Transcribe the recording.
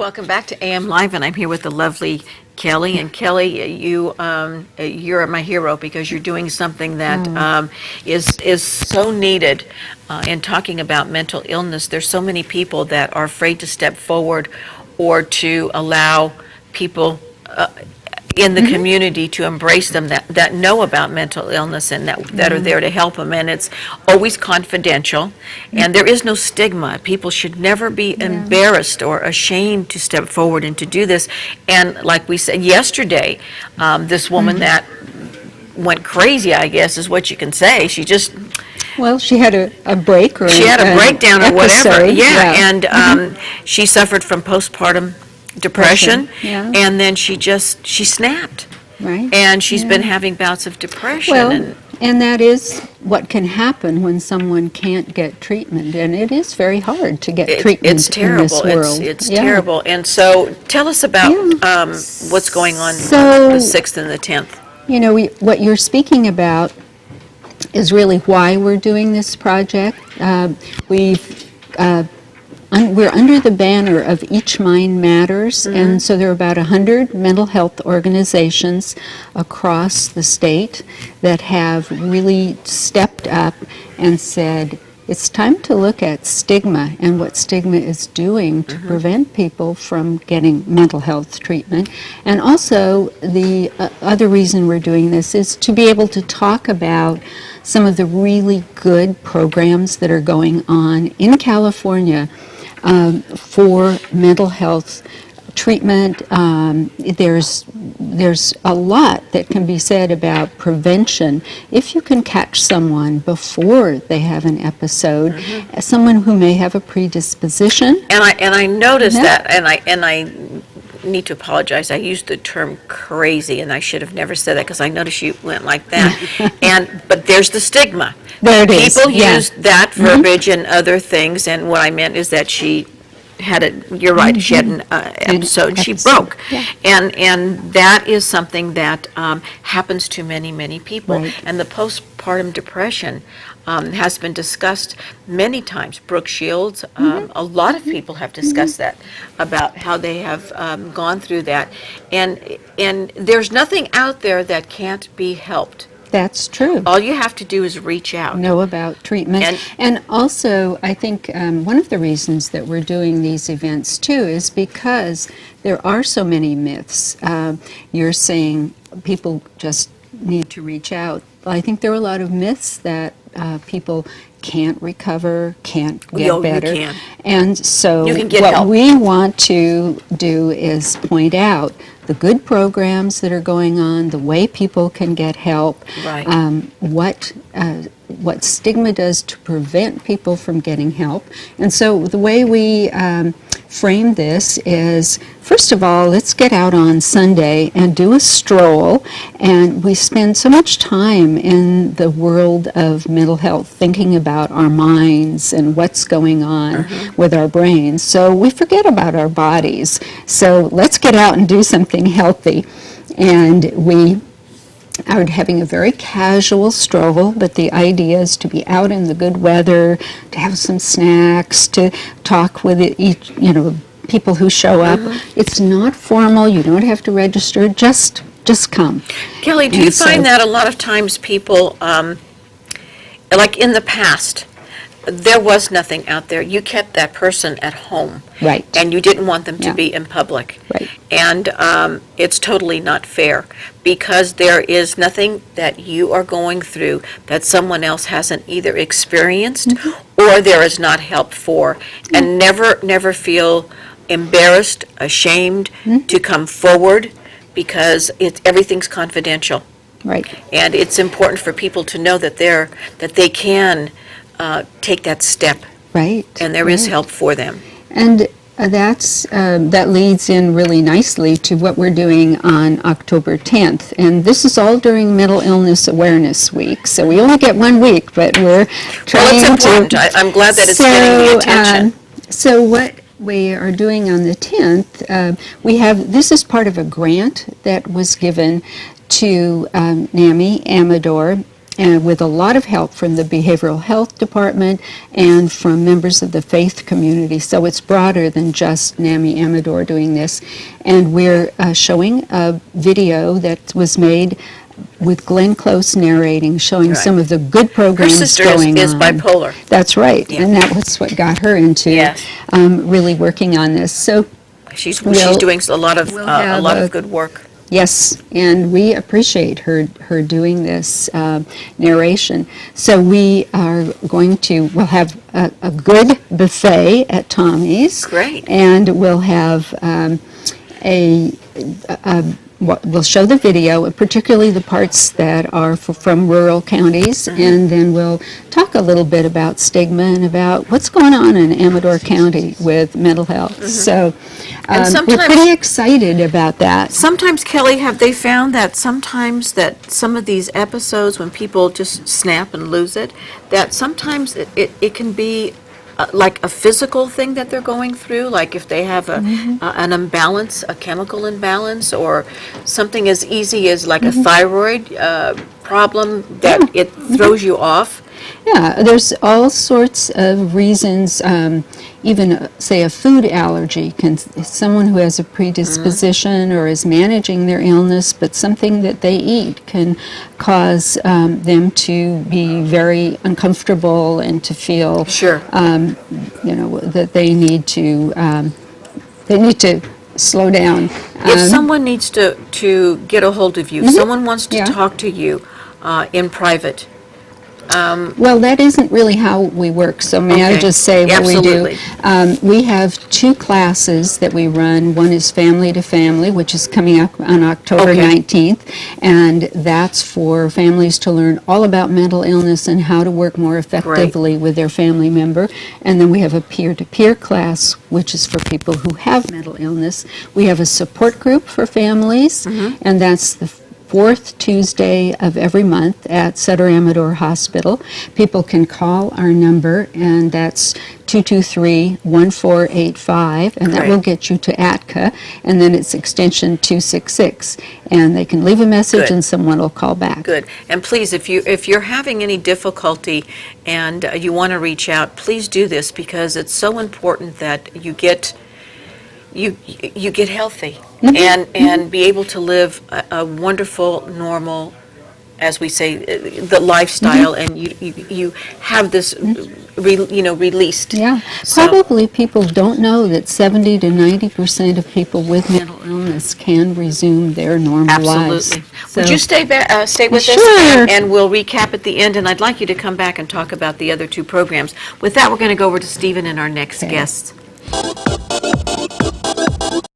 welcome back to AM Live, and I'm here with the lovely Kelly. And Kelly, you're my hero because you're doing something that is so needed in talking about mental illness. There's so many people that are afraid to step forward or to allow people in the community to embrace them that know about mental illness and that are there to help them, and it's always confidential, and there is no stigma. People should never be embarrassed or ashamed to step forward and to do this. And like we said yesterday, this woman that went crazy, I guess is what you can say. She just she had a break, or she had a breakdown or whatever. Yeah. And she suffered from postpartum depression, Yeah. and then she snapped. Right. And she's been having bouts of depression. Well, and that is what can happen when someone can't get treatment, and it is very hard to get treatment it's terrible. in this world. It's terrible. And so tell us about what's going on the 6th and the 10th. You know, what you're speaking about is really why we're doing this project. We're under the banner of Each Mind Matters, and so there are about 100 mental health organizations across the state that have really stepped up and said, it's time to look at stigma and what stigma is doing to prevent people from getting mental health treatment. And also, the other reason we're doing this is to be able to talk about some of the really good programs that are going on in California for mental health treatment. There's a lot that can be said about prevention. If you can catch someone before they have an episode, someone who may have a predisposition. And I noticed that, and I need to apologize. I used the term crazy, and I should have never said that because I noticed you went like that. But there's the stigma. There it is. People use that verbiage and other things, and what I meant is that she had you're right, she had an episode, she broke. Yeah. And that is something that happens to many people. Right. And the postpartum depression has been discussed many times. Brooke Shields, a lot of people have discussed that, about how they have gone through that. And there's nothing out there that can't be helped. That's true. All you have to do is reach out. Know about treatment. And also, I think one of the reasons that we're doing these events too is because there are so many myths. You're saying people just need to reach out. I think there are a lot of myths that people can't recover, can't get better. You can. And so you can get what help. We want to do is point out the good programs that are going on, the way people can get help, right. What stigma does to prevent people from getting help. And so the way we frame this is, first of all, let's get out on Sunday and do a stroll. And we spend so much time in the world of mental health thinking about our minds and what's going on with our brains. So we forget about our bodies. So let's get out and do something healthy. And we are having a very casual stroll, but the idea is to be out in the good weather, to have some snacks, to talk with each, people who show up. It's not formal. You don't have to register. Just come. Kelly, do you find that a lot of times people, like in the past, there was nothing out there. You kept that person at home. Right. And you didn't want them to be in public. Right. And it's totally not fair because there is nothing that you are going through that someone else hasn't either experienced or there is not help for. And never feel embarrassed, ashamed to come forward because everything's confidential. Right. And it's important for people to know that they can take that step. Right. And there is help for them. And that leads in really nicely to what we're doing on October 10th. And this is all during Mental Illness Awareness Week. So we only get 1 week, but we're trying it's important. I'm glad that it's getting the attention. So what we are doing on the 10th, this is part of a grant that was given to NAMI Amador. and with a lot of help from the Behavioral Health Department and from members of the faith community. So it's broader than just NAMI Amador doing this. And we're showing a video that was made with Glenn Close narrating, showing Right. some of the good Her programs sister going is on. bipolar. That's right, Yeah. and that was what got her into Yes. really working on this. So She's We'll- doing a lot of we'll have a- good work. yes, and we appreciate her doing this narration. So we are we'll have a good buffet at Tommy's. Great. And we'll have we'll show the video, particularly the parts that are from rural counties, and then we'll talk a little bit about stigma and about what's going on in Amador County with mental health. So And we're sometimes- pretty excited about that. Sometimes, Kelly, have they found that sometimes that some of these episodes, when people just snap and lose it, that sometimes it can be like a physical thing that they're going through, like if they have an imbalance, a chemical imbalance, or something as easy as like a thyroid problem that it throws you off. Yeah, there's all sorts of reasons, even say a food allergy can, someone who has a predisposition or is managing their illness, but something that they eat can cause them to be very uncomfortable and to feel, Sure. that they need to slow down. If someone needs to get a hold of you, if someone wants to Yeah. talk to you in private, Well, that isn't really how we work, so may I Okay. just say what Absolutely. we do? We have 2 classes that we run. One is Family to Family, which is coming up on October Okay. 19th, and that's for families to learn all about mental illness and how to work more effectively with their family member. And then we have a peer-to-peer class, which is for people who have mental illness. We have a support group for families, and that's the 4th Tuesday of every month at Sutter Amador Hospital. People can call our number, and that's 223-1485, and that Great. will get you to ATCA, and then it's extension 266. And they can leave a message, Good. and someone will call back. good. And please, if you're having any difficulty and you want to reach out, please do this, because it's so important that you get healthy and be able to live a wonderful, normal, as we say, the lifestyle, and you have this, released. Yeah, So- probably people don't know that 70 to 90% of people with mental illness can resume their normal lives. Absolutely. Would So- you stay with us? Sure. And we'll recap at the end, and I'd like you to come back and talk about the other 2 programs. With that, we're going to go over to Stephen and our next Okay. guest.